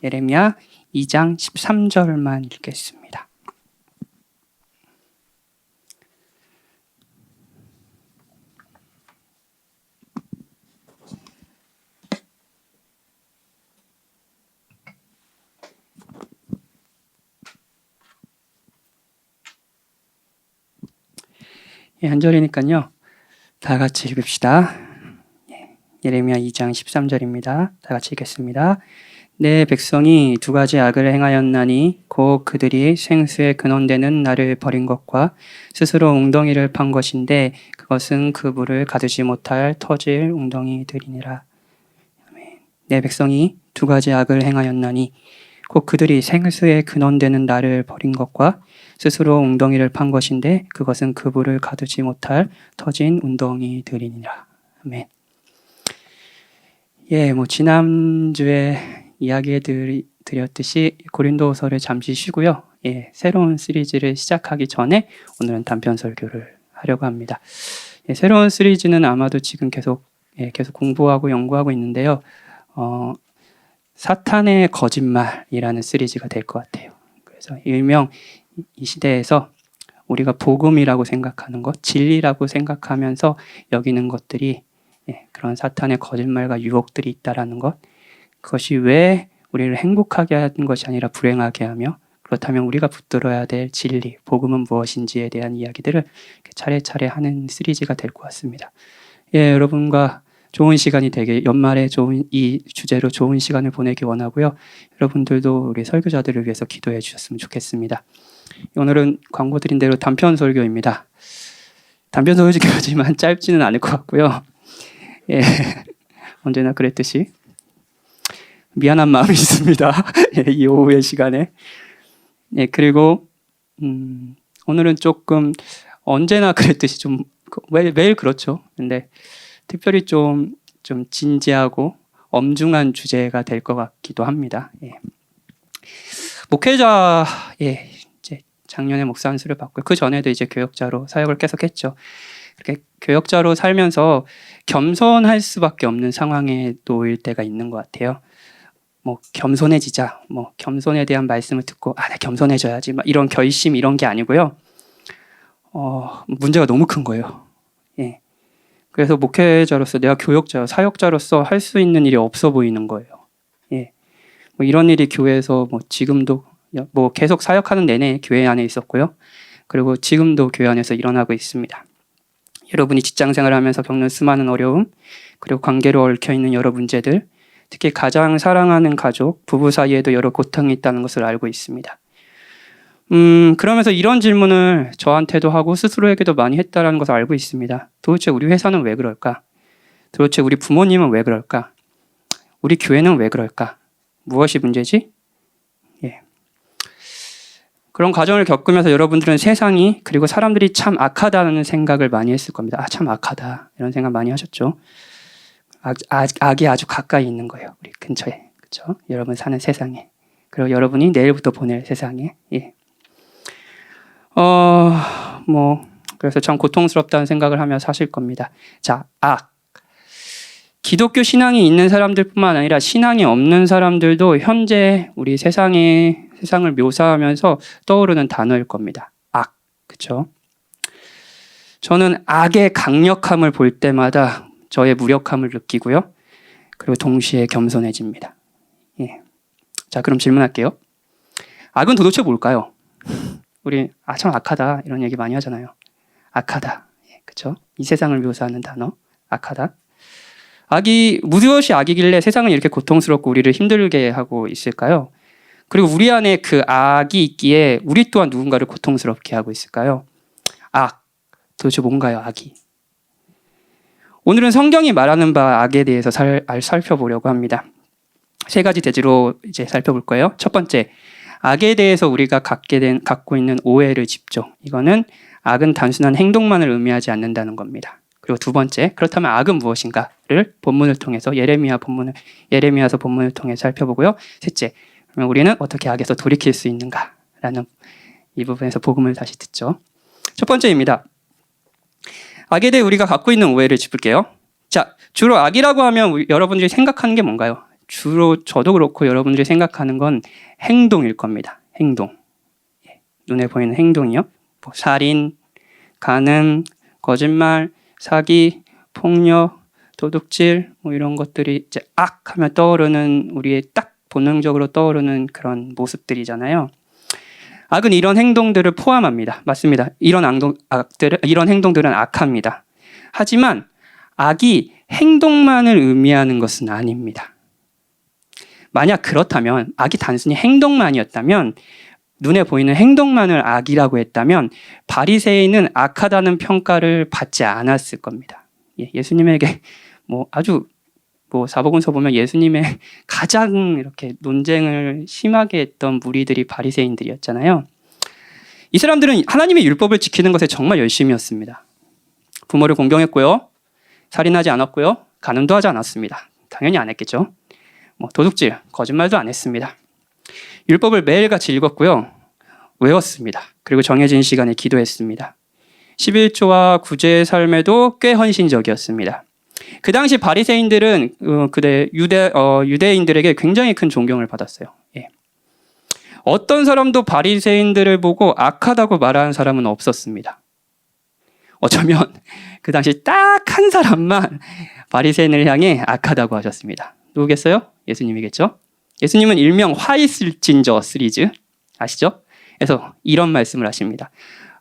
예레미야 2장 13절만 읽겠습니다. 한 절이니까요. 다 같이 읽읍시다. 예레미야 2장 13절입니다. 다 같이 읽겠습니다. 내 백성이 두 가지 악을 행하였나니 곧 그들이 생수의 근원되는 나를 버린 것과 스스로 웅덩이를 판 것인데 그것은 그 물을 가두지 못할 터질 웅덩이들이니라. 내 백성이 두 가지 악을 행하였나니 곧 그들이 생수의 근원되는 나를 버린 것과 스스로 웅덩이를 판 것인데 그것은 그 물을 가두지 못할 터진 웅덩이들이니라. 아멘. 지난주에 이야기해 드렸듯이 고린도서를 잠시 쉬고요. 새로운 시리즈를 시작하기 전에 오늘은 단편 설교를 하려고 합니다. 새로운 시리즈는 아마도 지금 계속 공부하고 연구하고 있는데요. 사탄의 거짓말이라는 시리즈가 될 것 같아요. 그래서 일명 이 시대에서 우리가 복음이라고 생각하는 것, 진리라고 생각하면서 여기는 것들이 그런 사탄의 거짓말과 유혹들이 있다라는 것, 그것이 왜 우리를 행복하게 하는 것이 아니라 불행하게 하며 그렇다면 우리가 붙들어야 될 진리, 복음은 무엇인지에 대한 이야기들을 차례차례 하는 시리즈가 될 것 같습니다. 여러분과 좋은 시간이 되게 연말에 이 주제로 좋은 시간을 보내기 원하고요. 여러분들도 우리 설교자들을 위해서 기도해 주셨으면 좋겠습니다. 오늘은 광고 드린 대로 단편 설교입니다. 단편 설교지만 짧지는 않을 것 같고요. 언제나 그랬듯이 미안한 마음이 있습니다. 이 오후의 시간에. 그리고 오늘은 조금 언제나 그랬듯이 좀 매일 그렇죠. 근데 특별히 좀 진지하고 엄중한 주제가 될 것 같기도 합니다. 목회자 이제 작년에 목사 안수를 받고요. 그 전에도 이제 교역자로 사역을 계속했죠. 이렇게 교역자로 살면서 겸손할 수밖에 없는 상황에 놓일 때가 있는 것 같아요. 겸손해지자, 겸손에 대한 말씀을 듣고 내가 겸손해져야지, 이런 결심 이런 게 아니고요. 문제가 너무 큰 거예요. 그래서 목회자로서 내가 교역자, 사역자로서 할 수 있는 일이 없어 보이는 거예요. 이런 일이 교회에서 지금도 계속 사역하는 내내 교회 안에 있었고요. 그리고 지금도 교회 안에서 일어나고 있습니다. 여러분이 직장생활을 하면서 겪는 수많은 어려움, 그리고 관계로 얽혀있는 여러 문제들, 특히 가장 사랑하는 가족, 부부 사이에도 여러 고통이 있다는 것을 알고 있습니다. 그러면서 이런 질문을 저한테도 하고 스스로에게도 많이 했다는 것을 알고 있습니다. 도대체 우리 회사는 왜 그럴까? 도대체 우리 부모님은 왜 그럴까? 우리 교회는 왜 그럴까? 무엇이 문제지? 그런 과정을 겪으면서 여러분들은 세상이 그리고 사람들이 참 악하다는 생각을 많이 했을 겁니다. 참 악하다 이런 생각 많이 하셨죠. 악이 아주 가까이 있는 거예요. 우리 근처에. 그렇죠? 여러분 사는 세상에. 그리고 여러분이 내일부터 보낼 세상에. 그래서 참 고통스럽다는 생각을 하며 사실 겁니다. 자, 악. 기독교 신앙이 있는 사람들뿐만 아니라 신앙이 없는 사람들도 현재 우리 세상을 묘사하면서 떠오르는 단어일 겁니다. 악. 그렇죠? 저는 악의 강력함을 볼 때마다 저의 무력함을 느끼고요. 그리고 동시에 겸손해집니다. 자, 그럼 질문할게요. 악은 도대체 뭘까요? 우리 참 악하다 이런 얘기 많이 하잖아요. 악하다. 그렇죠? 이 세상을 묘사하는 단어. 악하다. 무엇이 악이길래 세상은 이렇게 고통스럽고 우리를 힘들게 하고 있을까요? 그리고 우리 안에 그 악이 있기에 우리 또한 누군가를 고통스럽게 하고 있을까요? 악. 도대체 뭔가요, 악이? 오늘은 성경이 말하는 바 악에 대해서 살펴보려고 합니다. 3가지 대지로 이제 살펴볼 거예요. 첫 번째, 악에 대해서 우리가 갖고 있는 오해를 짚죠. 이거는 악은 단순한 행동만을 의미하지 않는다는 겁니다. 그리고 두 번째, 그렇다면 악은 무엇인가를 본문을 통해서 예레미야서 본문을 통해 살펴보고요. 셋째, 그러면 우리는 어떻게 악에서 돌이킬 수 있는가라는 이 부분에서 복음을 다시 듣죠. 첫 번째입니다. 악에 대해 우리가 갖고 있는 오해를 짚을게요. 자, 주로 악이라고 하면 여러분들이 생각하는 게 뭔가요? 주로 저도 그렇고 여러분들이 생각하는 건 행동일 겁니다. 행동. 눈에 보이는 행동이요. 뭐 살인, 간음, 거짓말, 사기, 폭력, 도둑질 뭐 이런 것들이 이제 하면 떠오르는 우리의 딱 본능적으로 떠오르는 그런 모습들이잖아요. 악은 이런 행동들을 포함합니다. 맞습니다. 이런 행동들은 악합니다. 하지만 악이 행동만을 의미하는 것은 아닙니다. 만약 그렇다면 악이 단순히 행동만이었다면 눈에 보이는 행동만을 악이라고 했다면 바리새인은 악하다는 평가를 받지 않았을 겁니다. 예수님에게 아주 사복음서 보면 예수님의 가장 이렇게 논쟁을 심하게 했던 무리들이 바리새인들이었잖아요. 이 사람들은 하나님의 율법을 지키는 것에 정말 열심이었습니다. 부모를 공경했고요, 살인하지 않았고요, 간음도 하지 않았습니다. 당연히 안 했겠죠. 도둑질, 거짓말도 안 했습니다. 율법을 매일같이 읽었고요, 외웠습니다. 그리고 정해진 시간에 기도했습니다. 11조와 구제의 삶에도 꽤 헌신적이었습니다. 그 당시 바리새인들은 유대인들에게 굉장히 큰 존경을 받았어요. 어떤 사람도 바리새인들을 보고 악하다고 말하는 사람은 없었습니다. 어쩌면 그 당시 딱 한 사람만 바리새인을 향해 악하다고 하셨습니다. 누구겠어요? 예수님이겠죠? 예수님은 일명 화 있을진저 시리즈 아시죠? 그래서 이런 말씀을 하십니다.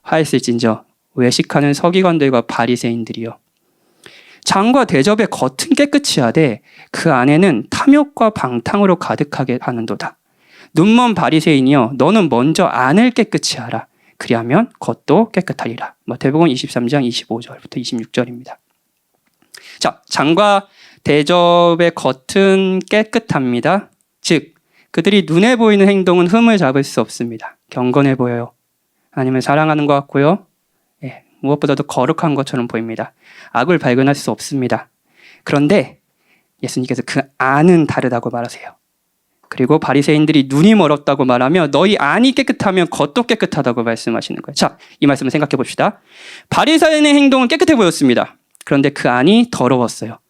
화 있을진저 외식하는 서기관들과 바리새인들이요, 장과 대접의 겉은 깨끗이 하되 그 안에는 탐욕과 방탕으로 가득하게 하는도다. 눈먼 바리새인이여, 너는 먼저 안을 깨끗이 하라. 그리하면 겉도 깨끗하리라. 마태복음 23장 25절부터 26절입니다. 자, 장과 대접의 겉은 깨끗합니다. 즉, 그들이 눈에 보이는 행동은 흠을 잡을 수 없습니다. 경건해 보여요. 하나님을 사랑하는 것 같고요, 무엇보다도 거룩한 것처럼 보입니다. 악을 발견할 수 없습니다. 그런데 예수님께서 그 안은 다르다고 말하세요. 그리고 바리새인들이 눈이 멀었다고 말하며 너희 안이 깨끗하면 겉도 깨끗하다고 말씀하시는 거예요. 자, 이 말씀을 생각해 봅시다. 바리새인의 행동은 깨끗해 보였습니다. 그런데 그 안이 더러웠어요.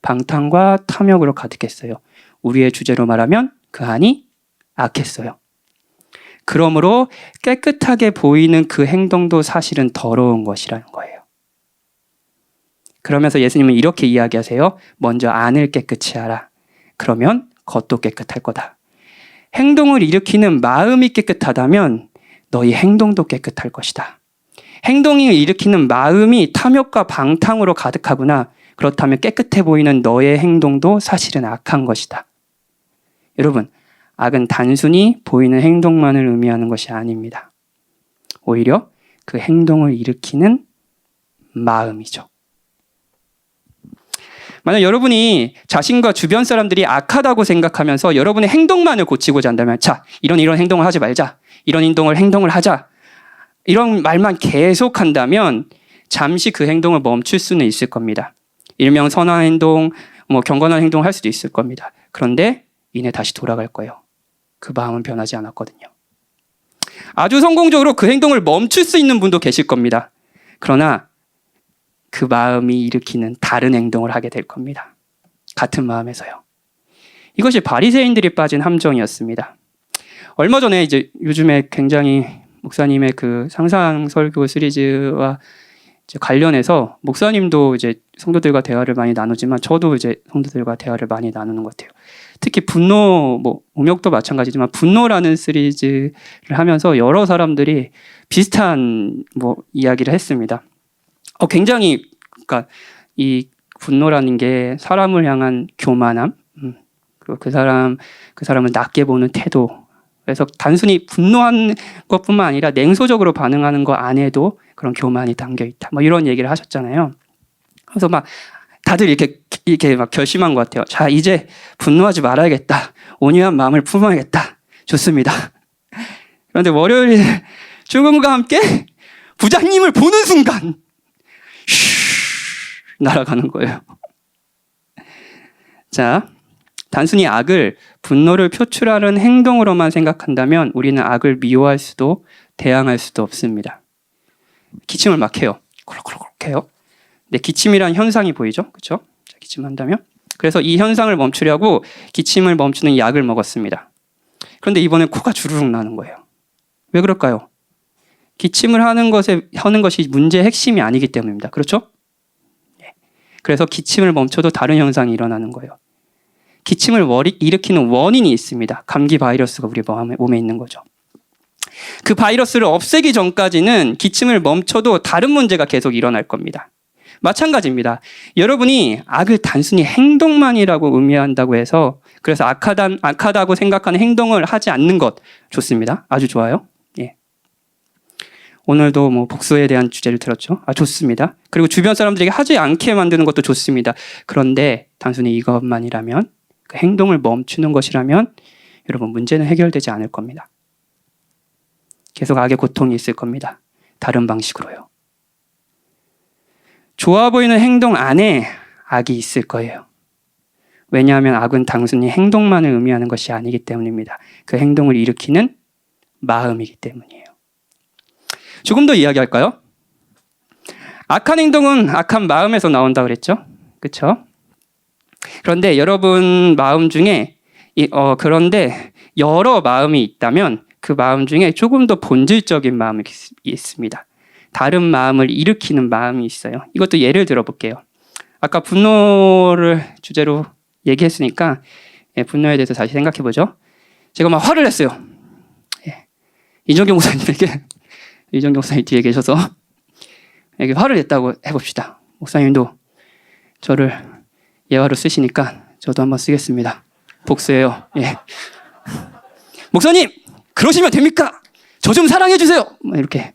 방탕과 탐욕으로 가득했어요. 우리의 주제로 말하면 그 안이 악했어요. 그러므로 깨끗하게 보이는 그 행동도 사실은 더러운 것이라는 거예요. 그러면서 예수님은 이렇게 이야기하세요. 먼저 안을 깨끗이 하라. 그러면 겉도 깨끗할 거다. 행동을 일으키는 마음이 깨끗하다면 너희 행동도 깨끗할 것이다. 행동을 일으키는 마음이 탐욕과 방탕으로 가득하구나. 그렇다면 깨끗해 보이는 너의 행동도 사실은 악한 것이다. 여러분, 악은 단순히 보이는 행동만을 의미하는 것이 아닙니다. 오히려 그 행동을 일으키는 마음이죠. 만약 여러분이 자신과 주변 사람들이 악하다고 생각하면서 여러분의 행동만을 고치고자 한다면, 자, 이런 행동을 하지 말자, 이런 행동을 하자, 이런 말만 계속한다면 잠시 그 행동을 멈출 수는 있을 겁니다. 일명 선한 행동, 경건한 행동을 할 수도 있을 겁니다. 그런데 이내 다시 돌아갈 거예요. 그 마음은 변하지 않았거든요. 아주 성공적으로 그 행동을 멈출 수 있는 분도 계실 겁니다. 그러나 그 마음이 일으키는 다른 행동을 하게 될 겁니다. 같은 마음에서요. 이것이 바리새인들이 빠진 함정이었습니다. 얼마 전에 이제 요즘에 굉장히 목사님의 그 상상 설교 시리즈와 이제 관련해서 목사님도 이제 성도들과 대화를 많이 나누지만 저도 이제 성도들과 대화를 많이 나누는 것 같아요. 특히 분노, 음욕도 마찬가지지만 분노라는 시리즈를 하면서 여러 사람들이 비슷한 이야기를 했습니다. 굉장히 그러니까 이 분노라는 게 사람을 향한 교만함, 그 사람을 낮게 보는 태도. 그래서 단순히 분노한 것뿐만 아니라 냉소적으로 반응하는 것 안에도 그런 교만이 담겨 있다. 이런 얘기를 하셨잖아요. 그래서 다들 이렇게 막 결심한 것 같아요. 자, 이제 분노하지 말아야겠다. 온유한 마음을 품어야겠다. 좋습니다. 그런데 월요일 출근과 함께 부장님을 보는 순간 날아가는 거예요. 자, 단순히 악을 분노를 표출하는 행동으로만 생각한다면 우리는 악을 미워할 수도 대항할 수도 없습니다. 기침을 막 해요. 콜록콜록 해요. 근데 기침이란 현상이 보이죠? 그렇죠? 기침한다면 그래서 이 현상을 멈추려고 기침을 멈추는 약을 먹었습니다. 그런데 이번에 코가 주르륵 나는 거예요. 왜 그럴까요? 기침을 하는 것이 문제의 핵심이 아니기 때문입니다. 그렇죠? 그래서 기침을 멈춰도 다른 현상이 일어나는 거예요. 기침을 일으키는 원인이 있습니다. 감기 바이러스가 우리 몸에 있는 거죠. 그 바이러스를 없애기 전까지는 기침을 멈춰도 다른 문제가 계속 일어날 겁니다. 마찬가지입니다. 여러분이 악을 단순히 행동만이라고 의미한다고 해서 그래서 악하다고 생각하는 행동을 하지 않는 것 좋습니다. 아주 좋아요. 예. 오늘도 뭐 복수에 대한 주제를 들었죠. 좋습니다. 그리고 주변 사람들에게 하지 않게 만드는 것도 좋습니다. 그런데 단순히 이것만이라면 그 행동을 멈추는 것이라면 여러분 문제는 해결되지 않을 겁니다. 계속 악의 고통이 있을 겁니다. 다른 방식으로요. 좋아 보이는 행동 안에 악이 있을 거예요. 왜냐하면 악은 단순히 행동만을 의미하는 것이 아니기 때문입니다. 그 행동을 일으키는 마음이기 때문이에요. 조금 더 이야기할까요? 악한 행동은 악한 마음에서 나온다고 그랬죠? 그렇죠? 그런데 여러분 마음 중에 그런데 여러 마음이 있다면 그 마음 중에 조금 더 본질적인 마음이 있습니다. 다른 마음을 일으키는 마음이 있어요. 이것도 예를 들어볼게요. 아까 분노를 주제로 얘기했으니까 분노에 대해서 다시 생각해보죠. 제가 막 화를 냈어요. 이정경 목사님에게 이정경 목사님 뒤에 계셔서 화를 냈다고 해봅시다. 목사님도 저를 예화로 쓰시니까 저도 한번 쓰겠습니다. 복수예요. 예. 목사님 그러시면 됩니까? 저 좀 사랑해 주세요. 이렇게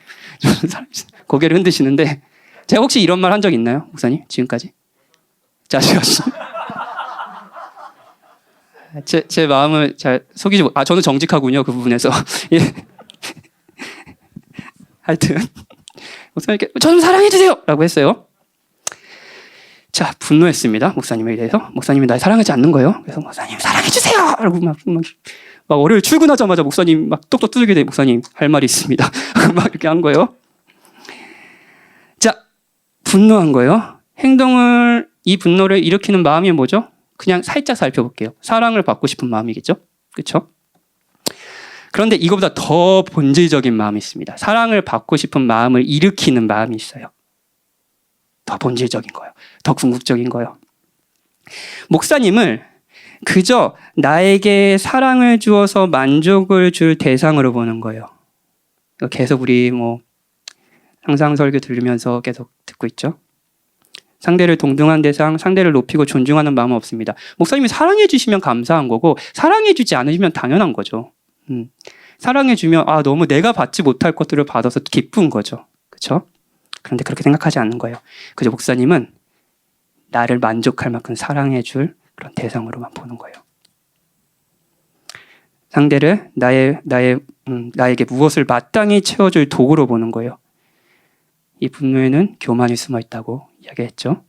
고개를 흔드시는데 제가 혹시 이런 말 한 적 있나요, 목사님? 지금까지? 제 마음을 잘 속이지 못. 저는 정직하군요 그 부분에서. 예. 하여튼 목사님께 저 좀 사랑해 주세요라고 했어요. 자, 분노했습니다. 목사님에 대해서. 목사님이 날 사랑하지 않는 거예요. 그래서 목사님 사랑해 주세요. 라고 막 월요일 출근하자마자 목사님 막 똑똑 두들겨 대 목사님 할 말이 있습니다. 막 이렇게 한 거예요. 자, 분노한 거예요. 이 분노를 일으키는 마음이 뭐죠? 그냥 살짝 살펴볼게요. 사랑을 받고 싶은 마음이겠죠? 그렇죠? 그런데 이거보다 더 본질적인 마음이 있습니다. 사랑을 받고 싶은 마음을 일으키는 마음이 있어요. 더 본질적인 거예요. 더 궁극적인 거예요. 목사님을 그저 나에게 사랑을 주어서 만족을 줄 대상으로 보는 거예요. 계속 우리 상상 설교 들으면서 계속 듣고 있죠. 상대를 동등한 대상, 상대를 높이고 존중하는 마음은 없습니다. 목사님이 사랑해 주시면 감사한 거고 사랑해 주지 않으시면 당연한 거죠. 사랑해 주면 너무 내가 받지 못할 것들을 받아서 기쁜 거죠. 그렇죠? 그런데 그렇게 생각하지 않는 거예요. 그저 목사님은 나를 만족할 만큼 사랑해 줄 그런 대상으로만 보는 거예요. 상대를 나에게 무엇을 마땅히 채워줄 도구로 보는 거예요. 이 분노에는 교만이 숨어 있다고 이야기했죠.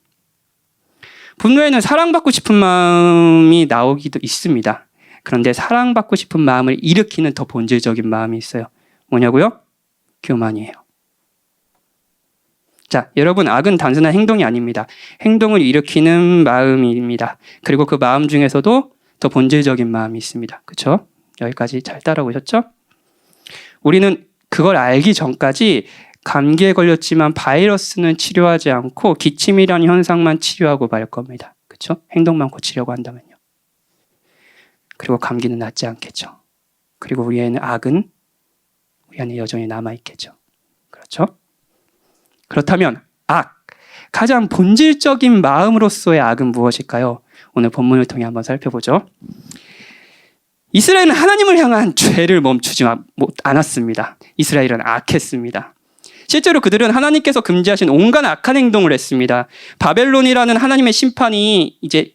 분노에는 사랑받고 싶은 마음이 나오기도 있습니다. 그런데 사랑받고 싶은 마음을 일으키는 더 본질적인 마음이 있어요. 뭐냐고요? 교만이에요. 자, 여러분 악은 단순한 행동이 아닙니다. 행동을 일으키는 마음입니다. 그리고 그 마음 중에서도 더 본질적인 마음이 있습니다. 그렇죠? 여기까지 잘 따라오셨죠? 우리는 그걸 알기 전까지 감기에 걸렸지만 바이러스는 치료하지 않고 기침이라는 현상만 치료하고 말 겁니다. 그렇죠? 행동만 고치려고 한다면요. 그리고 감기는 낫지 않겠죠. 그리고 우리 안에 여전히 남아있겠죠. 그렇죠? 그렇다면 가장 본질적인 마음으로서의 악은 무엇일까요? 오늘 본문을 통해 한번 살펴보죠. 이스라엘은 하나님을 향한 죄를 멈추지 않았습니다. 이스라엘은 악했습니다. 실제로 그들은 하나님께서 금지하신 온갖 악한 행동을 했습니다. 바벨론이라는 하나님의 심판이 이제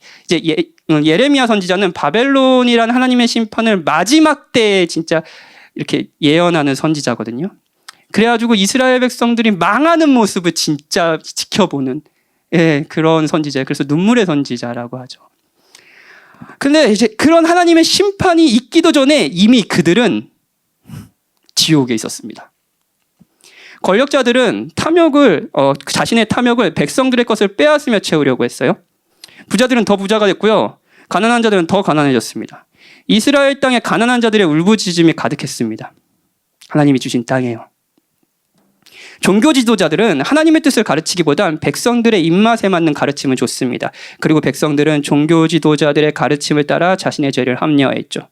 예레미야 선지자는 바벨론이라는 하나님의 심판을 마지막 때에 진짜 이렇게 예언하는 선지자거든요. 그래가지고 이스라엘 백성들이 망하는 모습을 진짜 지켜보는 그런 선지자예요. 그래서 눈물의 선지자라고 하죠. 근데 이제 그런 하나님의 심판이 있기도 전에 이미 그들은 지옥에 있었습니다. 권력자들은 자신의 탐욕을 백성들의 것을 빼앗으며 채우려고 했어요. 부자들은 더 부자가 됐고요. 가난한 자들은 더 가난해졌습니다. 이스라엘 땅에 가난한 자들의 울부짖음이 가득했습니다. 하나님이 주신 땅이에요. 종교 지도자들은 하나님의 뜻을 가르치기보단 백성들의 입맛에 맞는 가르침을 줬습니다. 그리고 백성들은 종교 지도자들의 가르침을 따라 자신의 죄를 합리화했죠.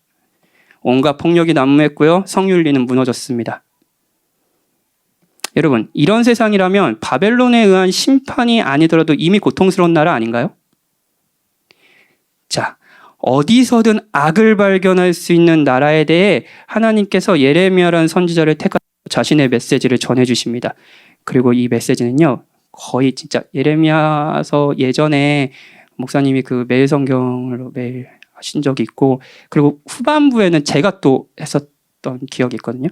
온갖 폭력이 난무했고요. 성윤리는 무너졌습니다. 여러분, 이런 세상이라면 바벨론에 의한 심판이 아니더라도 이미 고통스러운 나라 아닌가요? 자, 어디서든 악을 발견할 수 있는 나라에 대해 하나님께서 예레미야라는 선지자를 택하셔서 자신의 메시지를 전해주십니다. 그리고 이 메시지는요, 거의 진짜 예레미야서 예전에 목사님이 그 매일 성경으로 매일 하신 적이 있고, 그리고 후반부에는 제가 또 했었던 기억이 있거든요.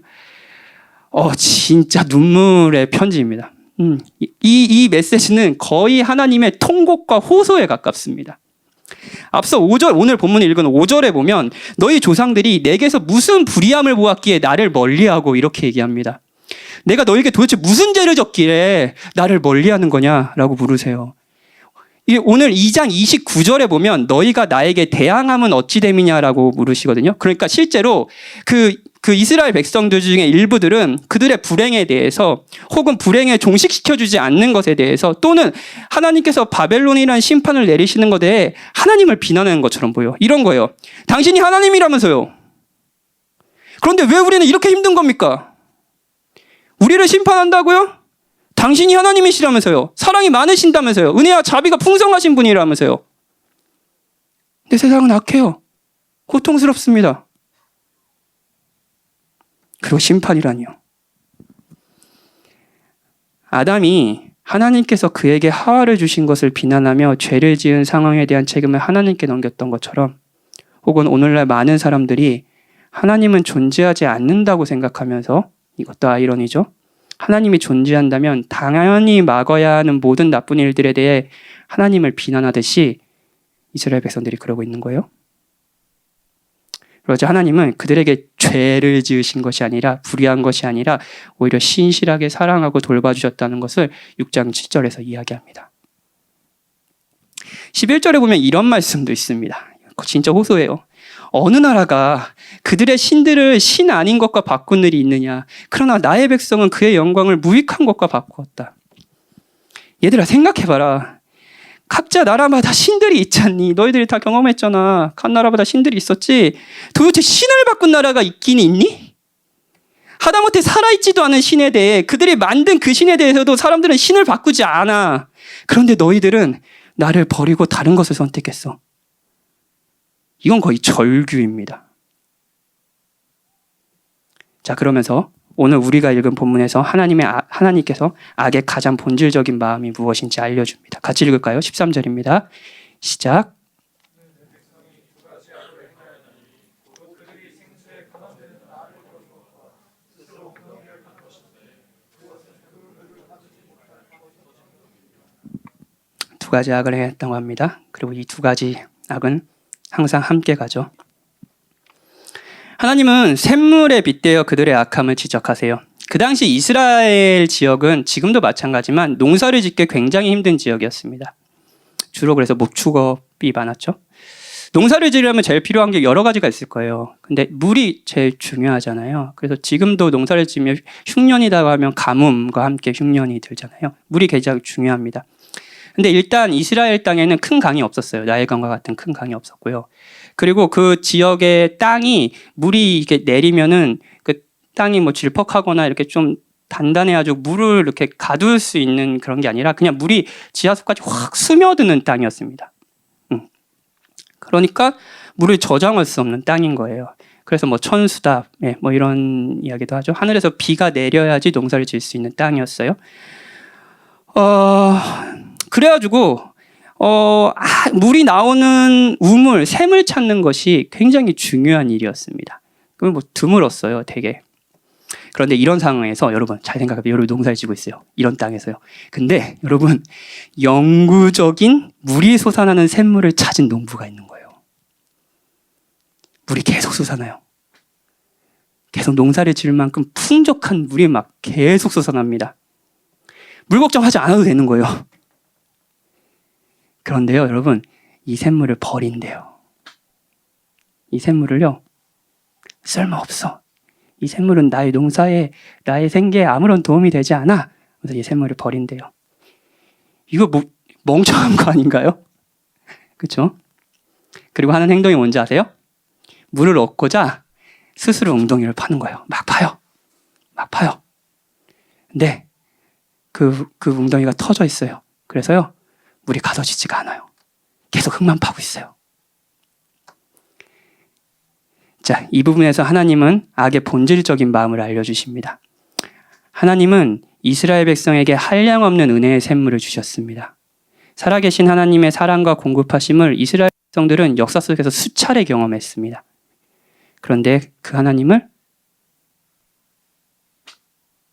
진짜 눈물의 편지입니다. 이 메시지는 거의 하나님의 통곡과 호소에 가깝습니다. 앞서 5절, 오늘 본문에 읽은 5절에 보면 너희 조상들이 내게서 무슨 불의함을 보았기에 나를 멀리하고 이렇게 얘기합니다. 내가 너에게 도대체 무슨 죄를 졌기에 나를 멀리하는 거냐라고 물으세요. 오늘 2장 29절에 보면 너희가 나에게 대항함은 어찌 됨이냐라고 물으시거든요. 그러니까 실제로 그 이스라엘 백성들 중에 일부들은 그들의 불행에 대해서 혹은 불행에 종식시켜주지 않는 것에 대해서 또는 하나님께서 바벨론이라는 심판을 내리시는 것에 대해 하나님을 비난하는 것처럼 보여. 이런 거예요. 당신이 하나님이라면서요. 그런데 왜 우리는 이렇게 힘든 겁니까? 우리를 심판한다고요? 당신이 하나님이시라면서요. 사랑이 많으신다면서요. 은혜와 자비가 풍성하신 분이라면서요. 근데 세상은 악해요. 고통스럽습니다. 그리고 심판이라니요. 아담이 하나님께서 그에게 하와를 주신 것을 비난하며 죄를 지은 상황에 대한 책임을 하나님께 넘겼던 것처럼, 혹은 오늘날 많은 사람들이 하나님은 존재하지 않는다고 생각하면서, 이것도 아이러니죠. 하나님이 존재한다면 당연히 막아야 하는 모든 나쁜 일들에 대해 하나님을 비난하듯이 이스라엘 백성들이 그러고 있는 거예요. 그러자 하나님은 그들에게 죄를 지으신 것이 아니라, 불의한 것이 아니라 오히려 신실하게 사랑하고 돌봐주셨다는 것을 6장 7절에서 이야기합니다. 11절에 보면 이런 말씀도 있습니다. 진짜 호소해요. 어느 나라가 그들의 신들을 신 아닌 것과 바꾼 일이 있느냐. 그러나 나의 백성은 그의 영광을 무익한 것과 바꾸었다. 얘들아, 생각해봐라. 각자 나라마다 신들이 있지 않니? 너희들이 다 경험했잖아. 각 나라마다 신들이 있었지. 도대체 신을 바꾼 나라가 있긴 있니? 하다못해 살아있지도 않은 신에 대해, 그들이 만든 그 신에 대해서도 사람들은 신을 바꾸지 않아. 그런데 너희들은 나를 버리고 다른 것을 선택했어. 이건 거의 절규입니다. 자, 그러면서 오늘 우리가 읽은 본문에서 하나님께서 악의 가장 본질적인 마음이 무엇인지 알려줍니다. 같이 읽을까요? 13절입니다. 시작. 두 가지 악을 행했다고 합니다. 그리고 이 두 가지 악은 항상 함께 가죠. 하나님은 샘물에 빗대어 그들의 악함을 지적하세요. 그 당시 이스라엘 지역은 지금도 마찬가지지만 농사를 짓기 굉장히 힘든 지역이었습니다. 주로 그래서 목축업이 많았죠. 농사를 지으려면 제일 필요한 게 여러 가지가 있을 거예요. 근데 물이 제일 중요하잖아요. 그래서 지금도 농사를 지으면 흉년이다가 하면 가뭄과 함께 흉년이 들잖아요. 물이 굉장히 중요합니다. 근데 일단 이스라엘 땅에는 큰 강이 없었어요. 나일강과 같은 큰 강이 없었고요. 그리고 그 지역의 땅이 물이 이렇게 내리면은 그 땅이 뭐 질퍽하거나 이렇게 좀 단단해가지고 물을 이렇게 가둘 수 있는 그런 게 아니라 그냥 물이 지하수까지 확 스며드는 땅이었습니다. 그러니까 물을 저장할 수 없는 땅인 거예요. 그래서 뭐 천수답, 뭐 이런 이야기도 하죠. 하늘에서 비가 내려야지 농사를 지을 수 있는 땅이었어요. 그래가지고 물이 나오는 우물, 샘을 찾는 것이 굉장히 중요한 일이었습니다. 그럼 뭐 드물었어요, 되게. 그런데 이런 상황에서 여러분 잘 생각해보면 여러분 농사를 지고 있어요. 이런 땅에서요. 근데 여러분 영구적인 물이 솟아나는 샘물을 찾은 농부가 있는 거예요. 물이 계속 솟아나요. 계속 농사를 지을 만큼 풍족한 물이 막 계속 솟아납니다. 물 걱정하지 않아도 되는 거예요. 그런데요, 여러분, 이 샘물을 버린대요. 이 샘물을요, 쓸모없어. 이 샘물은 나의 농사에, 나의 생계에 아무런 도움이 되지 않아. 그래서 이 샘물을 버린대요. 이거 뭐 멍청한 거 아닌가요? 그렇죠? 그리고 하는 행동이 뭔지 아세요? 물을 얻고자 스스로 웅덩이를 파는 거예요. 막 파요. 막 파요. 근데 그 웅덩이가 터져 있어요. 그래서요, 물이 가둬지지가 않아요. 계속 흙만 파고 있어요. 자, 이 부분에서 하나님은 악의 본질적인 마음을 알려주십니다. 하나님은 이스라엘 백성에게 한량없는 은혜의 샘물을 주셨습니다. 살아계신 하나님의 사랑과 공급하심을 이스라엘 백성들은 역사 속에서 수차례 경험했습니다. 그런데 그 하나님을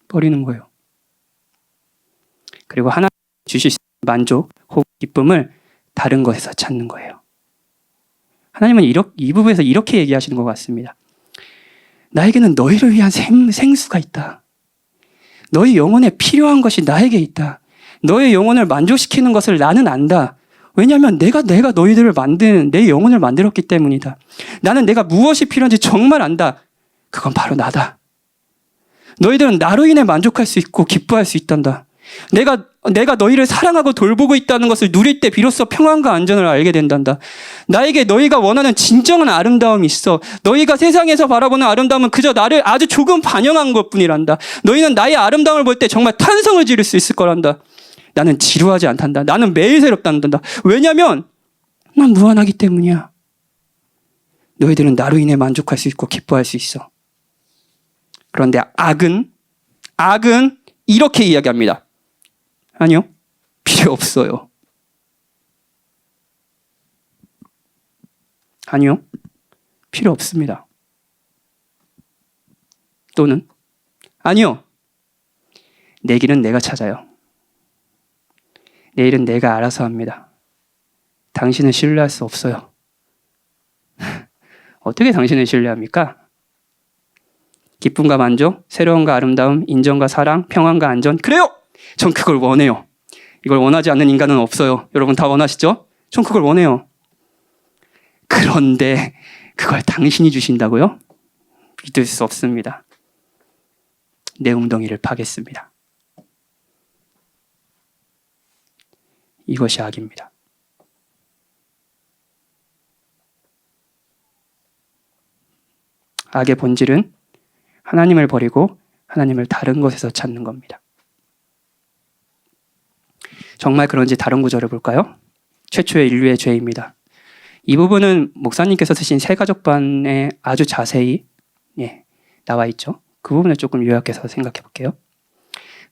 버리는 거예요. 그리고 하나님 주실 수 있는 만족 혹은 기쁨을 다른 것에서 찾는 거예요. 하나님은 이 부분에서 이렇게 얘기하시는 것 같습니다. 나에게는 너희를 위한 생수가 있다. 너희 영혼에 필요한 것이 나에게 있다. 너의 영혼을 만족시키는 것을 나는 안다. 왜냐하면 내가 너희들을 내 영혼을 만들었기 때문이다. 나는 내가 무엇이 필요한지 정말 안다. 그건 바로 나다. 너희들은 나로 인해 만족할 수 있고 기뻐할 수 있단다. 내가 너희를 사랑하고 돌보고 있다는 것을 누릴 때 비로소 평안과 안전을 알게 된단다. 나에게 너희가 원하는 진정한 아름다움이 있어. 너희가 세상에서 바라보는 아름다움은 그저 나를 아주 조금 반영한 것뿐이란다. 너희는 나의 아름다움을 볼 때 정말 탄성을 지를 수 있을 거란다. 나는 지루하지 않단다. 나는 매일 새롭단다. 왜냐하면 난 무한하기 때문이야. 너희들은 나로 인해 만족할 수 있고 기뻐할 수 있어. 그런데 악은 이렇게 이야기합니다. 아니요, 필요 없어요. 아니요, 필요 없습니다. 또는 아니요, 내 길은 내가 찾아요. 내 일은 내가 알아서 합니다. 당신은 신뢰할 수 없어요. 어떻게 당신을 신뢰합니까? 기쁨과 만족, 새로움과 아름다움, 인정과 사랑, 평안과 안전. 그래요! 전 그걸 원해요. 이걸 원하지 않는 인간은 없어요. 여러분 다 원하시죠? 전 그걸 원해요. 그런데 그걸 당신이 주신다고요? 믿을 수 없습니다. 내 웅덩이를 파겠습니다. 이것이 악입니다. 악의 본질은 하나님을 버리고 하나님을 다른 것에서 찾는 겁니다. 정말 그런지 다른 구절을 볼까요? 최초의 인류의 죄입니다. 이 부분은 목사님께서 쓰신 새가족반에 아주 자세히 나와 있죠. 그 부분을 조금 요약해서 생각해 볼게요.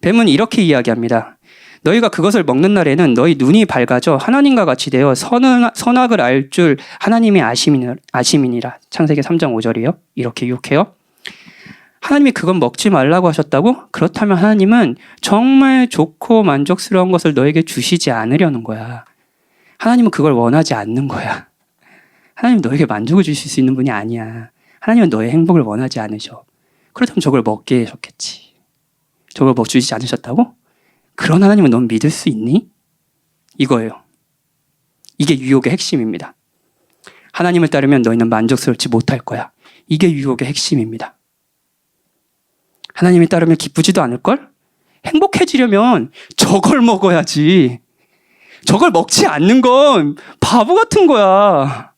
뱀은 이렇게 이야기합니다. 너희가 그것을 먹는 날에는 너희 눈이 밝아져 하나님과 같이 되어 선악을 알 줄 하나님의 아심이니라. 창세기 3장 5절이요. 이렇게 유혹해요. 하나님이 그건 먹지 말라고 하셨다고? 그렇다면 하나님은 정말 좋고 만족스러운 것을 너에게 주시지 않으려는 거야. 하나님은 그걸 원하지 않는 거야. 하나님 너에게 만족을 주실 수 있는 분이 아니야. 하나님은 너의 행복을 원하지 않으셔. 그렇다면 저걸 먹게 하셨겠지. 저걸 주시지 않으셨다고? 그런 하나님은 넌 믿을 수 있니? 이거예요. 이게 유혹의 핵심입니다. 하나님을 따르면 너희는 만족스럽지 못할 거야. 이게 유혹의 핵심입니다. 하나님을 따르면 기쁘지도 않을걸? 행복해지려면 저걸 먹어야지. 저걸 먹지 않는 건 바보 같은 거야.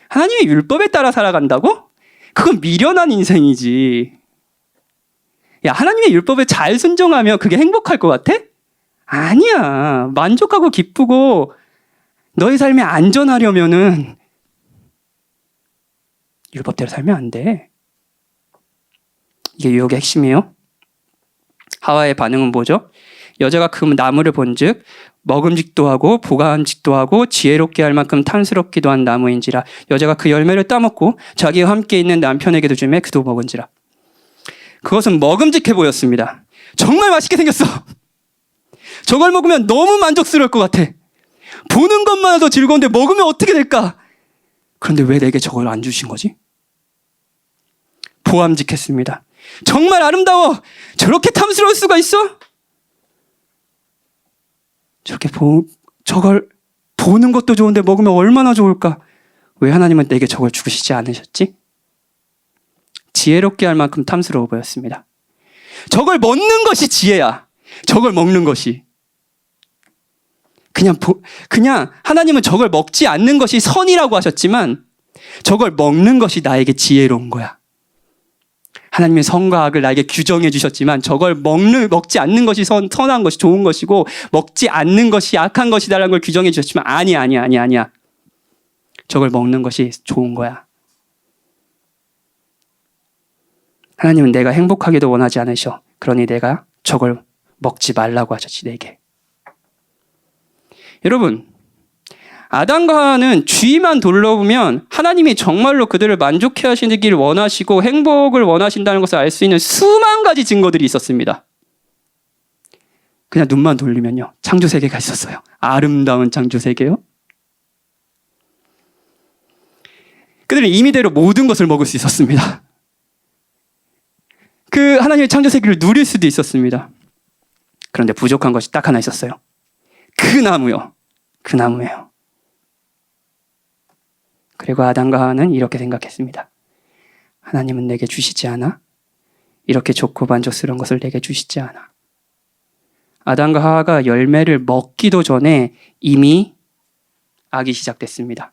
하나님의 율법에 따라 살아간다고? 그건 미련한 인생이지. 야, 하나님의 율법에 잘 순종하면 그게 행복할 것 같아? 아니야. 만족하고 기쁘고 너의 삶이 안전하려면은 율법대로 살면 안 돼. 이게 유혹의 핵심이에요. 하와의 반응은 뭐죠? 여자가 그 나무를 본즉 먹음직도 하고 보관직도 하고 지혜롭게 할 만큼 탐스럽기도 한 나무인지라. 여자가 그 열매를 따먹고 자기와 함께 있는 남편에게도 주매 그도 먹은지라. 그것은 먹음직해 보였습니다. 정말 맛있게 생겼어. 저걸 먹으면 너무 만족스러울 것 같아. 보는 것만 해도 즐거운데 먹으면 어떻게 될까? 그런데 왜 내게 저걸 안 주신 거지? 보암직했습니다. 정말 아름다워. 저렇게 탐스러울 수가 있어? 저걸 보는 것도 좋은데 먹으면 얼마나 좋을까? 왜 하나님은 내게 저걸 주시지 않으셨지? 지혜롭게 할 만큼 탐스러워 보였습니다. 저걸 먹는 것이 지혜야. 저걸 먹는 것이. 그냥 하나님은 저걸 먹지 않는 것이 선이라고 하셨지만 저걸 먹는 것이 나에게 지혜로운 거야. 하나님의 선과 악을 나에게 규정해 주셨지만 저걸 먹지 않는 것이 선한 것이 좋은 것이고 먹지 않는 것이 악한 것이다라는 걸 규정해 주셨지만 아니야. 저걸 먹는 것이 좋은 거야. 하나님은 내가 행복하기도 원하지 않으셔. 그러니 내가 저걸 먹지 말라고 하셨지, 내게. 여러분, 아담과 하와는 주위만 둘러보면 하나님이 정말로 그들을 만족해 하시길 원하시고 행복을 원하신다는 것을 알 수 있는 수만 가지 증거들이 있었습니다. 그냥 눈만 돌리면요, 창조세계가 있었어요. 아름다운 창조세계요. 그들은 임의대로 모든 것을 먹을 수 있었습니다. 그 하나님의 창조세계를 누릴 수도 있었습니다. 그런데 부족한 것이 딱 하나 있었어요. 그 나무요. 그 나무예요. 그리고 아담과 하와는 이렇게 생각했습니다. 하나님은 내게 주시지 않아? 이렇게 좋고 만족스러운 것을 내게 주시지 않아. 아담과 하와가 열매를 먹기도 전에 이미 악이 시작됐습니다.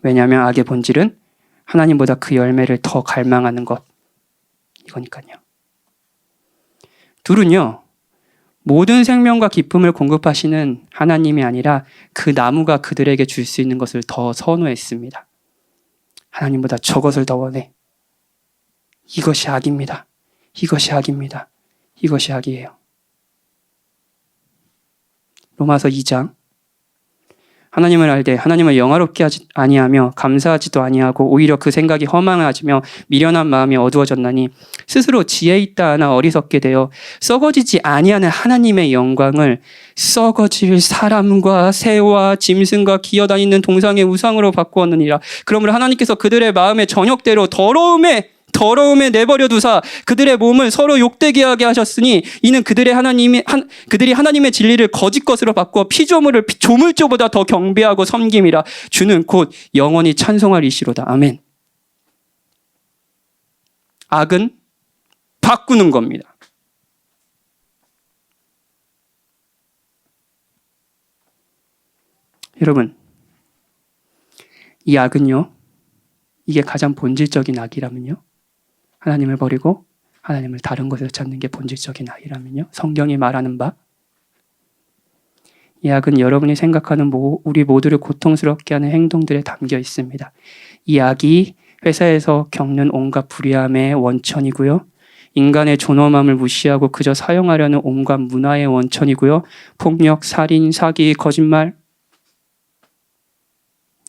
왜냐하면 악의 본질은 하나님보다 그 열매를 더 갈망하는 것, 이거니까요. 둘은요, 모든 생명과 기쁨을 공급하시는 하나님이 아니라 그 나무가 그들에게 줄 수 있는 것을 더 선호했습니다. 하나님보다 저것을 더 원해. 이것이 악입니다. 이것이 악입니다. 이것이 악이에요. 로마서 2장. 하나님을 알되 하나님을 영화롭게 하지 아니하며 감사하지도 아니하고 오히려 그 생각이 허망하지며 미련한 마음이 어두워졌나니 스스로 지혜 있다 하나 어리석게 되어 썩어지지 아니하는 하나님의 영광을 썩어질 사람과 새와 짐승과 기어다니는 동상의 우상으로 바꾸었느니라. 그러므로 하나님께서 그들의 마음의 정욕대로 더러움에 내버려 두사 그들의 몸을 서로 욕되게 하게 하셨으니 이는 그들이 하나님의 진리를 거짓 것으로 바꾸어 피조물을 조물조보다 더 경배하고 섬김이라. 주는 곧 영원히 찬송할 이시로다. 아멘. 악은 바꾸는 겁니다. 여러분, 이 악은요, 이게 가장 본질적인 악이라면요, 하나님을 버리고 하나님을 다른 곳에서 찾는 게 본질적인 악이라면요, 성경이 말하는 바, 이 악은 여러분이 생각하는 우리 모두를 고통스럽게 하는 행동들에 담겨 있습니다. 이 악이 회사에서 겪는 온갖 불의함의 원천이고요, 인간의 존엄함을 무시하고 그저 사용하려는 온갖 문화의 원천이고요, 폭력, 살인, 사기, 거짓말,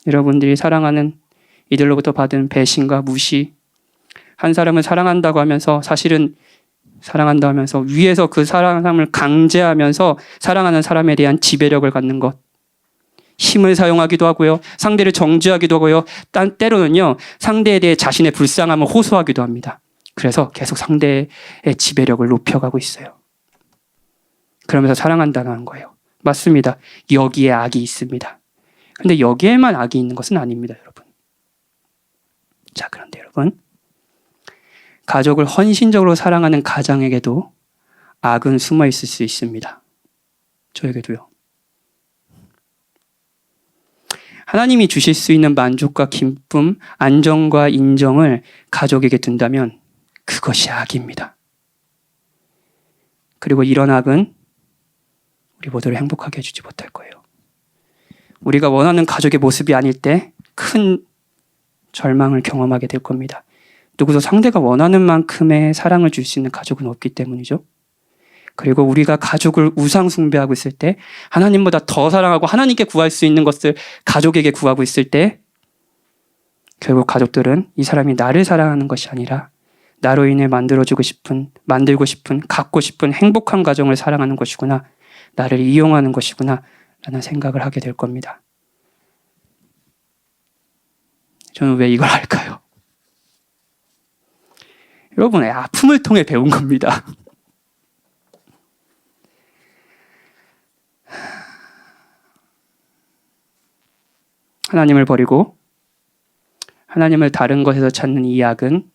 여러분들이 사랑하는 이들로부터 받은 배신과 무시, 한 사람을 사랑한다고 하면서 사실은 사랑한다 하면서 위에서 그 사랑을 강제하면서 사랑하는 사람에 대한 지배력을 갖는 것, 힘을 사용하기도 하고요, 상대를 정죄하기도 하고요, 때로는요 상대에 대해 자신의 불쌍함을 호소하기도 합니다. 그래서 계속 상대의 지배력을 높여가고 있어요. 그러면서 사랑한다는 거예요. 맞습니다. 여기에 악이 있습니다. 근데 여기에만 악이 있는 것은 아닙니다, 여러분. 자, 그런데 여러분, 가족을 헌신적으로 사랑하는 가장에게도 악은 숨어 있을 수 있습니다. 저에게도요. 하나님이 주실 수 있는 만족과 기쁨, 안정과 인정을 가족에게 둔다면 그것이 악입니다. 그리고 이런 악은 우리 모두를 행복하게 해주지 못할 거예요. 우리가 원하는 가족의 모습이 아닐 때 큰 절망을 경험하게 될 겁니다. 누구도 상대가 원하는 만큼의 사랑을 줄 수 있는 가족은 없기 때문이죠. 그리고 우리가 가족을 우상 숭배하고 있을 때, 하나님보다 더 사랑하고 하나님께 구할 수 있는 것을 가족에게 구하고 있을 때, 결국 가족들은 이 사람이 나를 사랑하는 것이 아니라 나로 인해 만들고 싶은, 갖고 싶은 행복한 가정을 사랑하는 것이구나, 나를 이용하는 것이구나 라는 생각을 하게 될 겁니다. 저는 왜 이걸 할까요? 여러분의 아픔을 통해 배운 겁니다. 하나님을 버리고 하나님을 다른 것에서 찾는 이 악은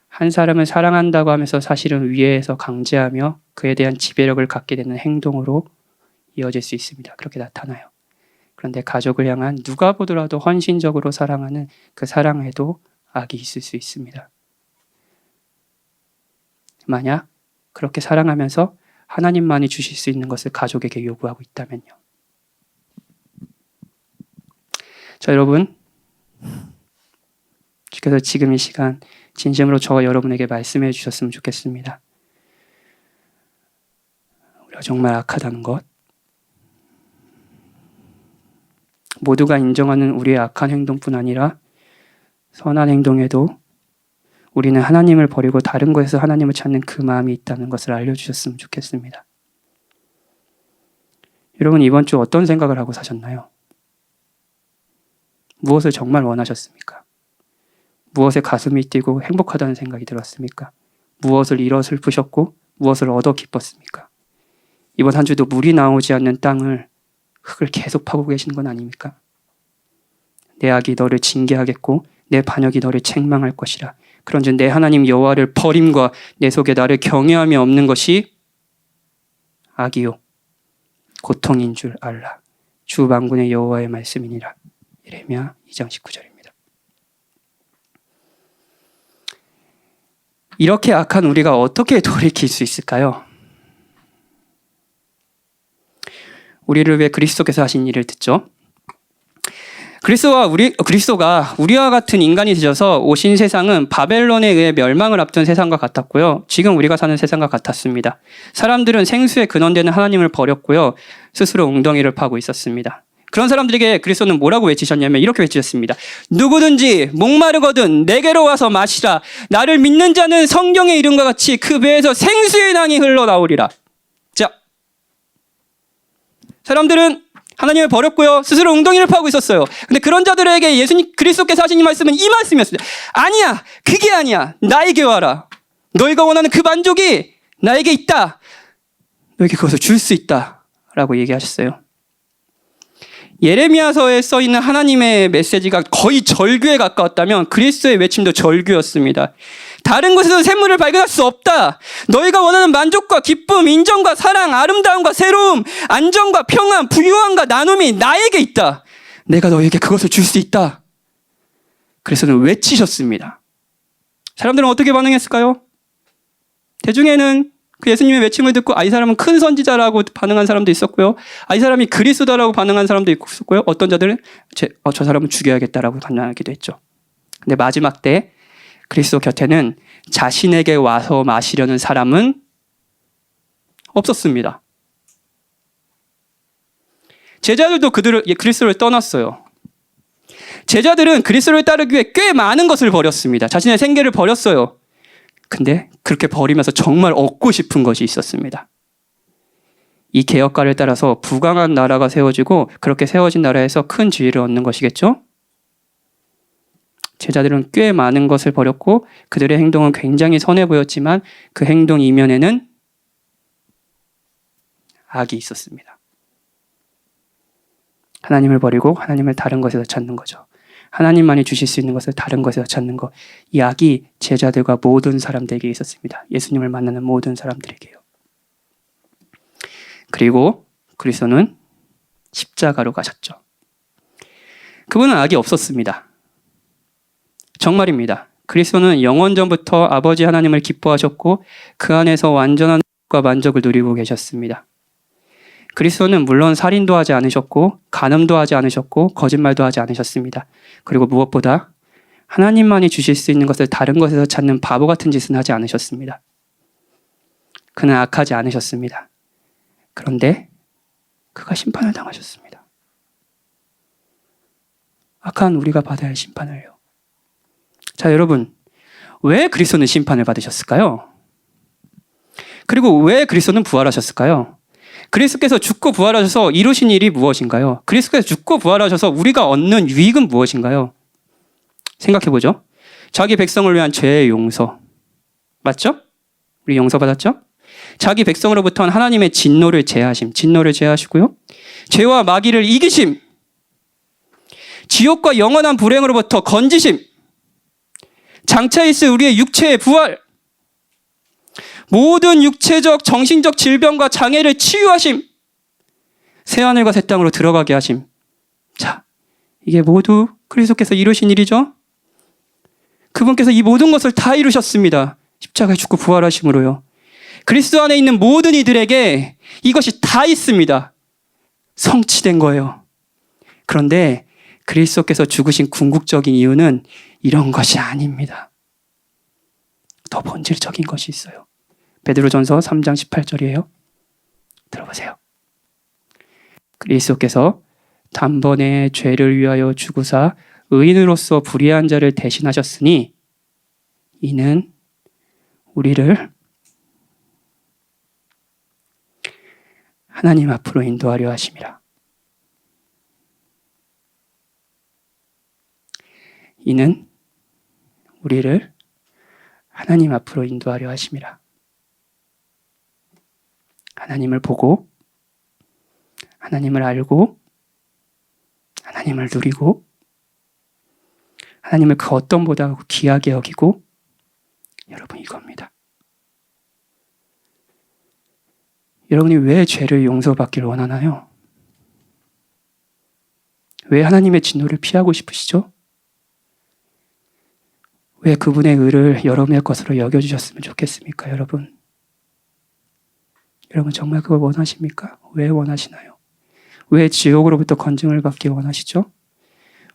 한 사람을 사랑한다고 하면서 사실은 위에서 강제하며 그에 대한 지배력을 갖게 되는 행동으로 이어질 수 있습니다. 그렇게 나타나요. 그런데 가족을 향한 누가 보더라도 헌신적으로 사랑하는 그 사랑에도 악이 있을 수 있습니다. 만약 그렇게 사랑하면서 하나님만이 주실 수 있는 것을 가족에게 요구하고 있다면요. 자, 여러분, 주께서 지금 이 시간 진심으로 저와 여러분에게 말씀해 주셨으면 좋겠습니다. 우리가 정말 악하다는 것, 모두가 인정하는 우리의 악한 행동뿐 아니라 선한 행동에도 우리는 하나님을 버리고 다른 것에서 하나님을 찾는 그 마음이 있다는 것을 알려주셨으면 좋겠습니다. 여러분, 이번 주 어떤 생각을 하고 사셨나요? 무엇을 정말 원하셨습니까? 무엇에 가슴이 뛰고 행복하다는 생각이 들었습니까? 무엇을 잃어 슬프셨고 무엇을 얻어 기뻤습니까? 이번 한 주도 물이 나오지 않는 땅을 흙을 계속 파고 계시는 건 아닙니까? 내 악이 너를 징계하겠고 내 반역이 너를 책망할 것이라. 그런즉 내 하나님 여호와를 버림과 내 속에 나를 경외함이 없는 것이 악이요 고통인 줄 알라. 주 만군의 여호와의 말씀이니라. 예레미야 2장 19절입니다. 이렇게 악한 우리가 어떻게 돌이킬 수 있을까요? 우리를 위해 그리스도께서 하신 일을 듣죠. 그리스도가 우리와 같은 인간이 되셔서 오신 세상은 바벨론에 의해 멸망을 앞둔 세상과 같았고요. 지금 우리가 사는 세상과 같았습니다. 사람들은 생수의 근원되는 하나님을 버렸고요. 스스로 웅덩이를 파고 있었습니다. 그런 사람들에게 그리스도는 뭐라고 외치셨냐면 이렇게 외치셨습니다. 누구든지 목마르거든 내게로 와서 마시라. 나를 믿는 자는 성경의 이름과 같이 그 배에서 생수의 낭이 흘러나오리라. 자, 사람들은 하나님을 버렸고요. 스스로 웅덩이를 파고 있었어요. 근데 그런 자들에게 예수님 그리스도께서 하신 이 말씀은 이 말씀이었습니다. 아니야. 그게 아니야. 나에게 와라. 너희가 원하는 그 만족이 나에게 있다. 너에게 그것을 줄 수 있다. 라고 얘기하셨어요. 예레미야서에 써있는 하나님의 메시지가 거의 절규에 가까웠다면 그리스도의 외침도 절규였습니다. 다른 곳에서 샘물을 발견할 수 없다. 너희가 원하는 만족과 기쁨, 인정과 사랑, 아름다움과 새로움, 안정과 평안, 부유함과 나눔이 나에게 있다. 내가 너희에게 그것을 줄 수 있다. 그래서는 외치셨습니다. 사람들은 어떻게 반응했을까요? 대중에는 그 예수님의 외침을 듣고 이 사람은 큰 선지자라고 반응한 사람도 있었고요. 이 사람이 그리스도다라고 반응한 사람도 있었고요. 어떤 자들은 저 사람은 죽여야겠다라고 반응하기도 했죠. 근데 마지막 때 그리스도 곁에는 자신에게 와서 마시려는 사람은 없었습니다. 제자들도 그리스도를 떠났어요. 제자들은 그리스도를 따르기 위해 꽤 많은 것을 버렸습니다. 자신의 생계를 버렸어요. 근데 그렇게 버리면서 정말 얻고 싶은 것이 있었습니다. 이 개혁가를 따라서 부강한 나라가 세워지고 그렇게 세워진 나라에서 큰 지위를 얻는 것이겠죠? 제자들은 꽤 많은 것을 버렸고 그들의 행동은 굉장히 선해 보였지만 그 행동 이면에는 악이 있었습니다. 하나님을 버리고 하나님을 다른 것에서 찾는 거죠. 하나님만이 주실 수 있는 것을 다른 것에서 찾는 것. 이 악이 제자들과 모든 사람들에게 있었습니다. 예수님을 만나는 모든 사람들에게요. 그리고 그리스도는 십자가로 가셨죠. 그분은 악이 없었습니다. 정말입니다. 그리스도는 영원전부터 아버지 하나님을 기뻐하셨고 그 안에서 완전한 행복과 만족을 누리고 계셨습니다. 그리스도는 물론 살인도 하지 않으셨고 간음도 하지 않으셨고 거짓말도 하지 않으셨습니다. 그리고 무엇보다 하나님만이 주실 수 있는 것을 다른 것에서 찾는 바보 같은 짓은 하지 않으셨습니다. 그는 악하지 않으셨습니다. 그런데 그가 심판을 당하셨습니다. 악한 우리가 받아야 할 심판을요. 자, 여러분, 왜 그리스도는 심판을 받으셨을까요? 그리고 왜 그리스도는 부활하셨을까요? 그리스도께서 죽고 부활하셔서 이루신 일이 무엇인가요? 그리스도께서 죽고 부활하셔서 우리가 얻는 유익은 무엇인가요? 생각해보죠. 자기 백성을 위한 죄의 용서. 맞죠? 우리 용서받았죠? 자기 백성으로부터는 하나님의 진노를 제하시고요. 죄와 마귀를 이기심. 지옥과 영원한 불행으로부터 건지심, 장차 있을 우리의 육체의 부활, 모든 육체적, 정신적 질병과 장애를 치유하심, 새하늘과 새 땅으로 들어가게 하심. 자, 이게 모두 그리스도께서 이루신 일이죠. 그분께서 이 모든 것을 다 이루셨습니다. 십자가에 죽고 부활하심으로요. 그리스도 안에 있는 모든 이들에게 이것이 다 있습니다. 성취된 거예요. 그런데 그리스도께서 죽으신 궁극적인 이유는 이런 것이 아닙니다. 더 본질적인 것이 있어요. 베드로전서 3장 18절이에요. 들어보세요. 그리스도께서 단번에 죄를 위하여 죽으사 의인으로서 불의한 자를 대신하셨으니 이는 우리를 하나님 앞으로 인도하려 하심이라. 이는 우리를 하나님 앞으로 인도하려 하심이라. 하나님을 보고, 하나님을 알고, 하나님을 누리고, 하나님을 그 어떤 보다 귀하게 여기고, 여러분 이겁니다. 여러분이 왜 죄를 용서받기를 원하나요? 왜 하나님의 진노를 피하고 싶으시죠? 왜 그분의 의를 여러분의 것으로 여겨주셨으면 좋겠습니까, 여러분? 여러분 정말 그걸 원하십니까? 왜 원하시나요? 왜 지옥으로부터 건증을 받기 원하시죠?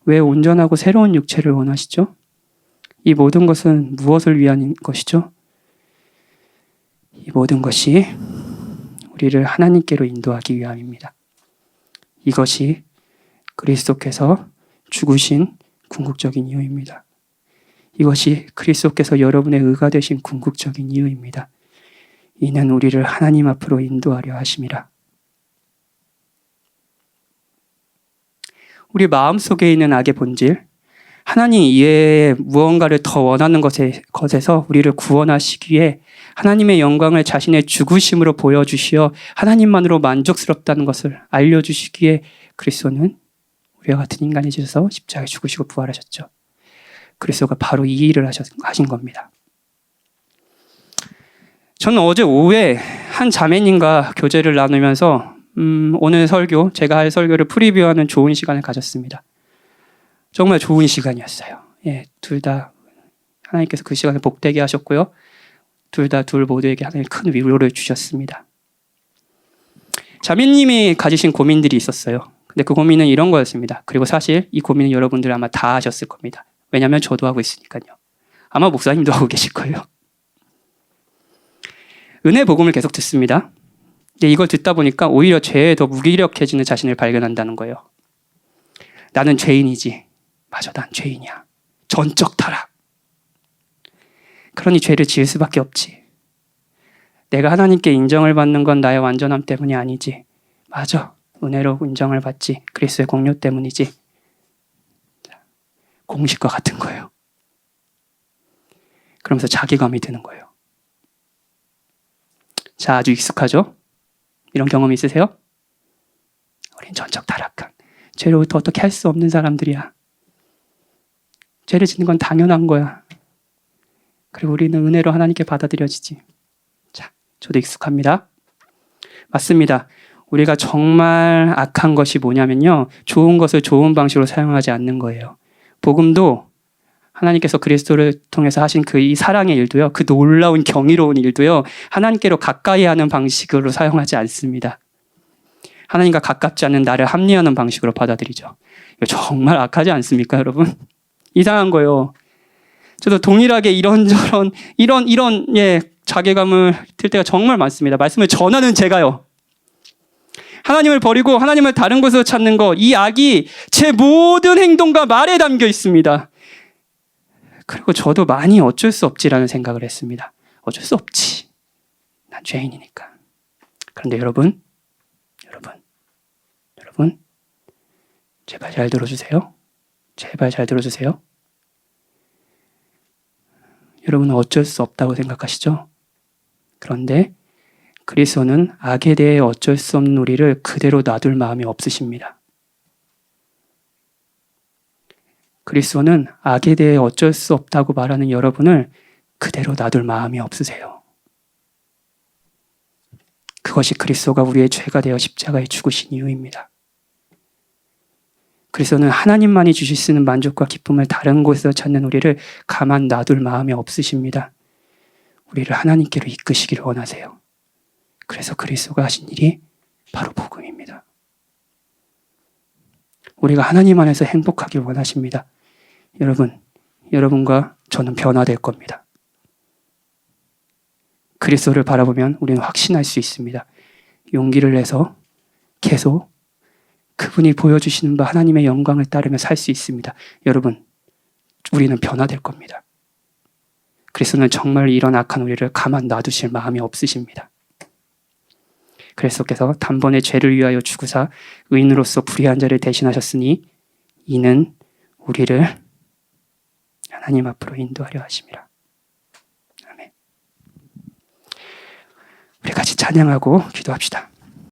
왜 온전하고 새로운 육체를 원하시죠? 이 모든 것은 무엇을 위한 것이죠? 이 모든 것이 우리를 하나님께로 인도하기 위함입니다. 이것이 그리스도께서 죽으신 궁극적인 이유입니다. 이것이 그리스도께서 여러분의 의가 되신 궁극적인 이유입니다. 이는 우리를 하나님 앞으로 인도하려 하심이라. 우리 마음속에 있는 악의 본질, 하나님 이외에 무언가를 더 원하는 것에서 우리를 구원하시기 위해 하나님의 영광을 자신의 죽으심으로 보여주시어 하나님만으로 만족스럽다는 것을 알려주시기에 그리스도는 우리와 같은 인간이 되셔서 십자가에 죽으시고 부활하셨죠. 그리스도가 바로 이 일을 하신 겁니다. 저는 어제 오후에 한 자매님과 교제를 나누면서 오늘 설교, 제가 할 설교를 프리뷰하는 좋은 시간을 가졌습니다. 정말 좋은 시간이었어요. 예, 둘 다 하나님께서 그 시간을 복되게 하셨고요. 둘 모두에게 하나님 큰 위로를 주셨습니다. 자매님이 가지신 고민들이 있었어요. 근데 그 고민은 이런 거였습니다. 그리고 사실 이 고민은 여러분들 아마 다 하셨을 겁니다. 왜냐하면 저도 하고 있으니까요. 아마 목사님도 하고 계실 거예요. 은혜 복음을 계속 듣습니다. 근데 이걸 듣다 보니까 오히려 죄에 더 무기력해지는 자신을 발견한다는 거예요. 나는 죄인이지. 맞아, 난 죄인이야. 전적 타락. 그러니 죄를 지을 수밖에 없지. 내가 하나님께 인정을 받는 건 나의 완전함 때문이 아니지. 맞아, 은혜로 인정을 받지. 그리스도의 공료 때문이지. 공식과 같은 거예요. 그러면서 자기감이 드는 거예요. 자, 아주 익숙하죠? 이런 경험 있으세요? 우린 전적 타락한, 죄로부터 어떻게 할 수 없는 사람들이야. 죄를 짓는 건 당연한 거야. 그리고 우리는 은혜로 하나님께 받아들여지지. 자, 저도 익숙합니다. 맞습니다. 우리가 정말 악한 것이 뭐냐면요, 좋은 것을 좋은 방식으로 사용하지 않는 거예요. 복음도 하나님께서 그리스도를 통해서 하신 그 이 사랑의 일도요, 그 놀라운 경이로운 일도요, 하나님께로 가까이 하는 방식으로 사용하지 않습니다. 하나님과 가깝지 않은 나를 합리화하는 방식으로 받아들이죠. 이거 정말 악하지 않습니까, 여러분? 이상한 거예요. 저도 동일하게 이런저런 이런 자괴감을 들 때가 정말 많습니다. 말씀을 전하는 제가요. 하나님을 버리고 하나님을 다른 곳에서 찾는 거, 이 악이 제 모든 행동과 말에 담겨 있습니다. 그리고 저도 많이 어쩔 수 없지라는 생각을 했습니다. 어쩔 수 없지. 난 죄인이니까. 그런데 여러분, 제발 잘 들어주세요. 제발 잘 들어주세요. 여러분은 어쩔 수 없다고 생각하시죠? 그런데 그리스도는 악에 대해 어쩔 수 없는 우리를 그대로 놔둘 마음이 없으십니다. 그리스도는 악에 대해 어쩔 수 없다고 말하는 여러분을 그대로 놔둘 마음이 없으세요. 그것이 그리스도가 우리의 죄가 되어 십자가에 죽으신 이유입니다. 그리스도는 하나님만이 주실 수 있는 만족과 기쁨을 다른 곳에서 찾는 우리를 가만 놔둘 마음이 없으십니다. 우리를 하나님께로 이끄시기를 원하세요. 그래서 그리스도가 하신 일이 바로 복음입니다. 우리가 하나님 안에서 행복하길 원하십니다. 여러분과 저는 변화될 겁니다. 그리스도를 바라보면 우리는 확신할 수 있습니다. 용기를 내서 계속 그분이 보여주시는 바 하나님의 영광을 따르며 살 수 있습니다. 여러분, 우리는 변화될 겁니다. 그리스도는 정말 이런 악한 우리를 가만 놔두실 마음이 없으십니다. 그리스도께서 단번에 죄를 위하여 죽으사 의인으로서 불의한 자를 대신하셨으니 이는 우리를 하나님 앞으로 인도하려 하심이라. 아멘. 우리 같이 찬양하고 기도합시다.